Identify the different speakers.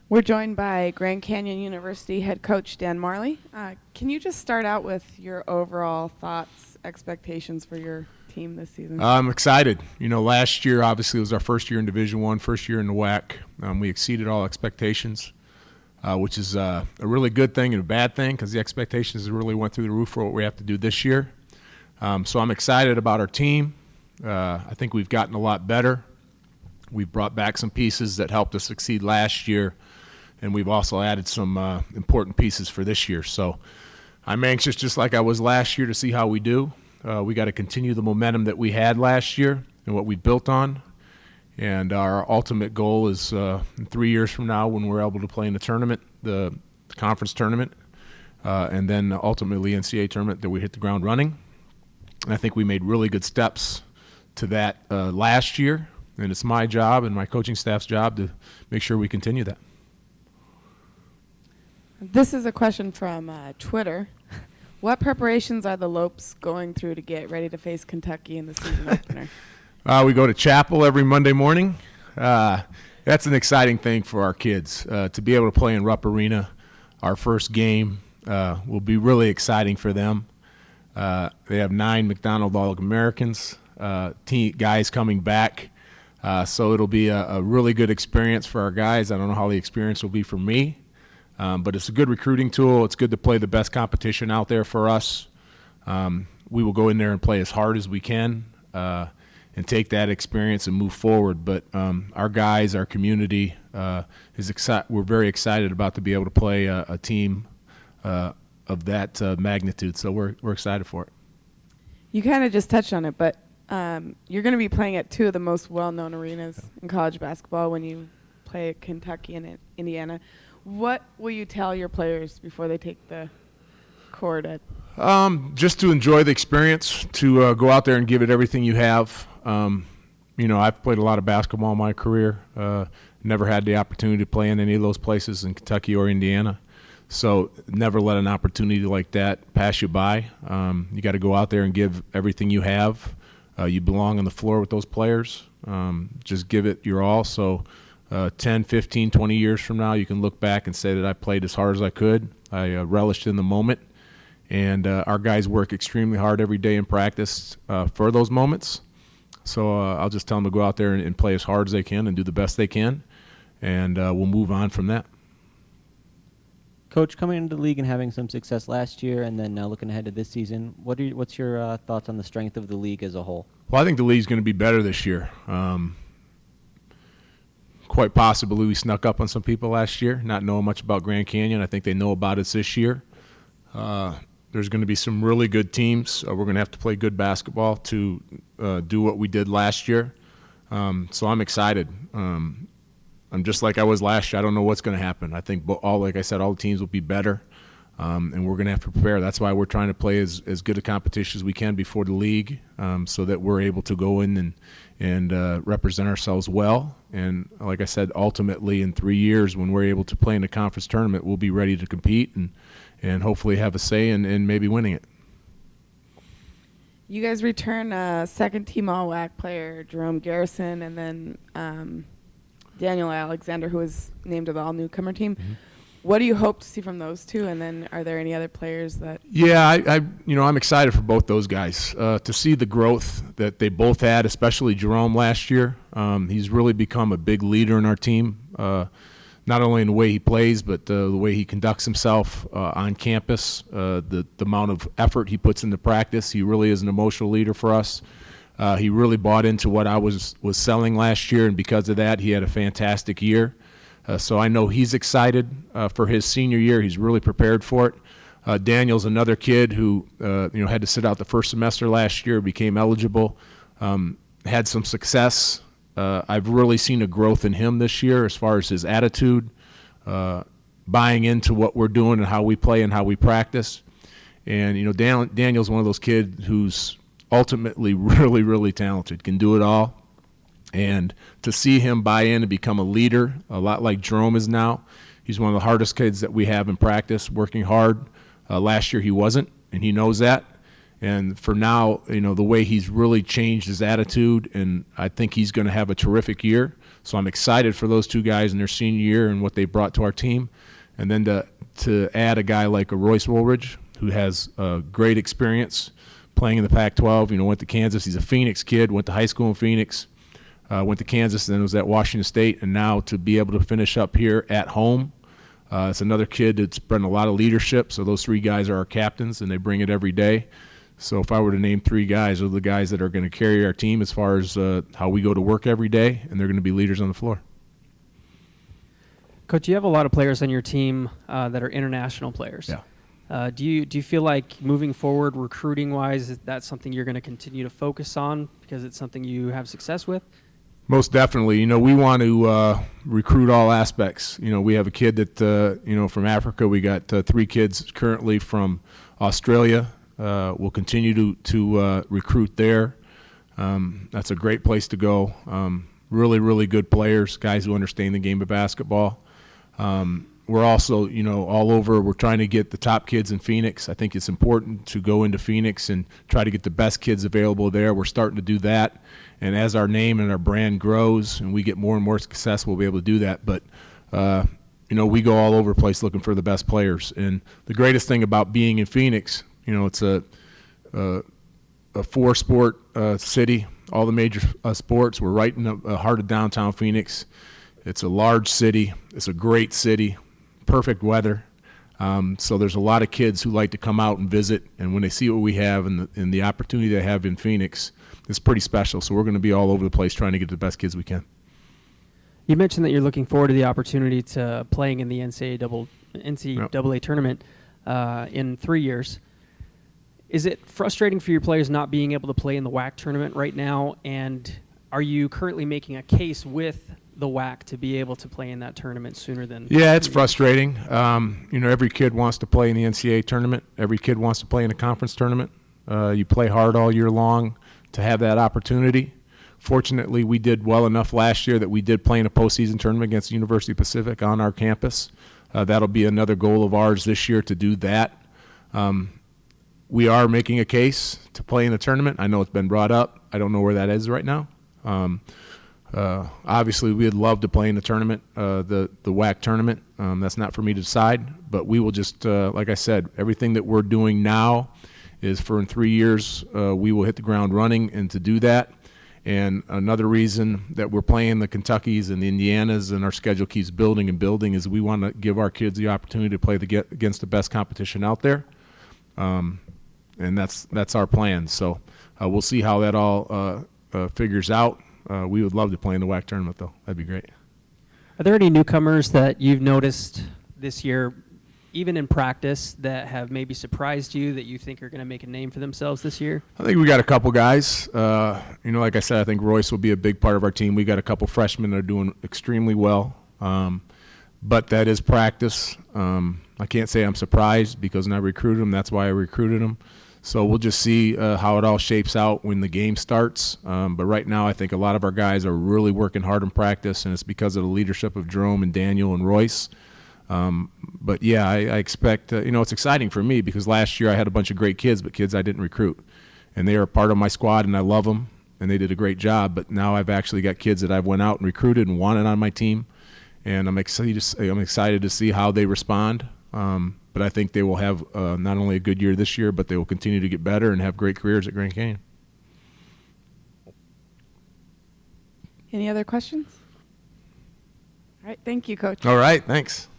Speaker 1: We're joined by Grand Canyon University head coach Dan Majerle. Can you just start out with your overall thoughts, expectations for your team this season?
Speaker 2: I'm excited. Last year obviously was our first year in Division I, first year in the WAC. We exceeded all expectations, which is a really good thing and a bad thing because the expectations really went through the roof for what we have to do this year. So I'm excited about our team. I think we've gotten a lot better. We've brought back some pieces that helped us succeed last year, and we've also added some important pieces for this year. So I'm anxious, just like I was last year, to see how we do. We got to continue the momentum that we had last year and what we built on. And our ultimate goal is in 3 years from now, when we're able to play in the tournament, the conference tournament, and then ultimately NCAA tournament, that we hit the ground running. And I think we made really good steps to that last year. And it's my job and my coaching staff's job to make sure we continue that.
Speaker 1: This is a question from Twitter. What preparations are the Lopes going through to get ready to face Kentucky in the season opener?
Speaker 2: We go to chapel every Monday morning. That's an exciting thing for our kids. To be able to play in Rupp Arena, our first game, will be really exciting for them. They have 9 McDonald All-Americans, guys coming back. So it'll be a really good experience for our guys. I don't know how the experience will be for me, but it's a good recruiting tool. It's good to play the best competition out there for us. We will go in there and play as hard as we can and take that experience and move forward. But our guys, our community, we're very excited about to be able to play a team of that magnitude. So we're excited for it.
Speaker 1: You kind of just touched on it, but you're going to be playing at 2 of the most well-known arenas in college basketball when you play at Kentucky and at Indiana. What will you tell your players before they take the court at?
Speaker 2: Just to enjoy the experience, to go out there and give it everything you have. I've played a lot of basketball in my career. Never had the opportunity to play in any of those places in Kentucky or Indiana. So never let an opportunity like that pass you by. You got to go out there and give everything you have. You belong on the floor with those players. Just give it your all. So 10, 15, 20 years from now, you can look back and say that I played as hard as I could. I relished in the moment. And our guys work extremely hard every day in practice for those moments. So I'll just tell them to go out there and play as hard as they can and do the best they can. And we'll move on from that.
Speaker 3: Coach, coming into the league and having some success last year and then looking ahead to this season, what's your thoughts on the strength of the league as a whole?
Speaker 2: Well, I think the league's going to be better this year. Quite possibly we snuck up on some people last year, not knowing much about Grand Canyon. I think they know about us this year. There's going to be some really good teams. We're going to have to play good basketball to do what we did last year. So I'm excited. I'm just like I was last year. I don't know what's going to happen. I think like I said, all the teams will be better, and we're going to have to prepare. That's why we're trying to play as good a competition as we can before the league, so that we're able to go in and represent ourselves well. And like I said, ultimately in 3 years, when we're able to play in the conference tournament, we'll be ready to compete and hopefully have a say in maybe winning it.
Speaker 1: You guys return a second-team All-WAC player, Jerome Garrison, and then Daniel Alexander, who was named to the all-newcomer team. Mm-hmm. What do you hope to see from those two? And then are there any other players that? Yeah,
Speaker 2: I'm excited for both those guys to see the growth that they both had, especially Jerome last year. He's really become a big leader in our team, not only in the way he plays, but the way he conducts himself on campus, the amount of effort he puts into practice. He really is an emotional leader for us. He really bought into what I was selling last year, and because of that, he had a fantastic year. So I know he's excited for his senior year. He's really prepared for it. Daniel's another kid who had to sit out the first semester last year, became eligible, had some success. I've really seen a growth in him this year as far as his attitude, buying into what we're doing and how we play and how we practice. And Daniel's one of those kids who's ultimately really, really talented, can do it all. And to see him buy in and become a leader, a lot like Jerome is now, he's one of the hardest kids that we have in practice, working hard. Last year he wasn't, and he knows that. And for now, the way he's really changed his attitude, and I think he's going to have a terrific year. So I'm excited for those two guys in their senior year and what they brought to our team. And then to add a guy like a Royce Woolridge, who has great experience playing in the Pac-12. You know, went to Kansas. He's a Phoenix kid, went to high school in Phoenix, went to Kansas, and then was at Washington State. And now to be able to finish up here at home, it's another kid that's brought a lot of leadership. So those three guys are our captains, and they bring it every day. So if I were to name three guys, those are the guys that are going to carry our team as far as how we go to work every day, and they're going to be leaders on the floor.
Speaker 4: Coach, you have a lot of players on your team that are international players.
Speaker 2: Yeah.
Speaker 4: Do you feel like moving forward, recruiting-wise, is that something you're going to continue to focus on because it's something you have success with?
Speaker 2: Most definitely. You know, we want to recruit all aspects. You know, we have a kid that, you know, from Africa. We got three kids currently from Australia. We'll continue to recruit there. That's a great place to go. Really, really good players, guys who understand the game of basketball. We're also, you know, all over. We're trying to get the top kids in Phoenix. I think it's important to go into Phoenix and try to get the best kids available there. We're starting to do that. And as our name and our brand grows and we get more and more success, we'll be able to do that. But, you know, we go all over the place looking for the best players. And the greatest thing about being in Phoenix, you know, it's a four-sport city, all the major sports. We're right in the heart of downtown Phoenix. It's a large city. It's a great city, perfect weather. So there's a lot of kids who like to come out and visit, and when they see what we have and the opportunity they have in Phoenix, it's pretty special. So we're going to be all over the place trying to get the best kids we can.
Speaker 4: You mentioned that you're looking forward to the opportunity to playing in the NCAA tournament in 3 years. Is it frustrating for your players not being able to play in the WAC tournament right now? And are you currently making a case with the WAC to be able to play in that tournament sooner than?
Speaker 2: Yeah, it's frustrating. You know, every kid wants to play in the NCAA tournament. Every kid wants to play in a conference tournament. You play hard all year long to have that opportunity. Fortunately, we did well enough last year that we did play in a postseason tournament against the University of Pacific on our campus. That'll be another goal of ours this year to do that. We are making a case to play in the tournament. I know it's been brought up. I don't know where that is right now. Obviously, we'd love to play in the tournament, the WAC tournament. That's not for me to decide, but we will just, like I said, everything that we're doing now is for in 3 years we will hit the ground running, and to do that. And another reason that we're playing the Kentuckys and the Indianas and our schedule keeps building and building is we want to give our kids the opportunity to play against the best competition out there. And that's our plan. So we'll see how that all figures out. We would love to play in the WAC tournament, though. That'd be great.
Speaker 4: Are there any newcomers that you've noticed this year, even in practice, that have maybe surprised you that you think are going to make a name for themselves this year?
Speaker 2: I think we got a couple guys. You know, like I said, I think Royce will be a big part of our team. We got a couple freshmen that are doing extremely well. But that is practice. I can't say I'm surprised because when I recruited them, that's why I recruited them. So we'll just see how it all shapes out when the game starts. But right now I think a lot of our guys are really working hard in practice, and it's because of the leadership of Jerome and Daniel and Royce. But, yeah, I expect you know, it's exciting for me because last year I had a bunch of great kids, but kids I didn't recruit. And they are part of my squad, and I love them, and they did a great job. But now I've actually got kids that I've went out and recruited and wanted on my team. And I'm excited to see how they respond. But I think they will have not only a good year this year, but they will continue to get better and have great careers at Grand Canyon.
Speaker 1: Any other questions? All right, thank you, Coach.
Speaker 2: All right, thanks.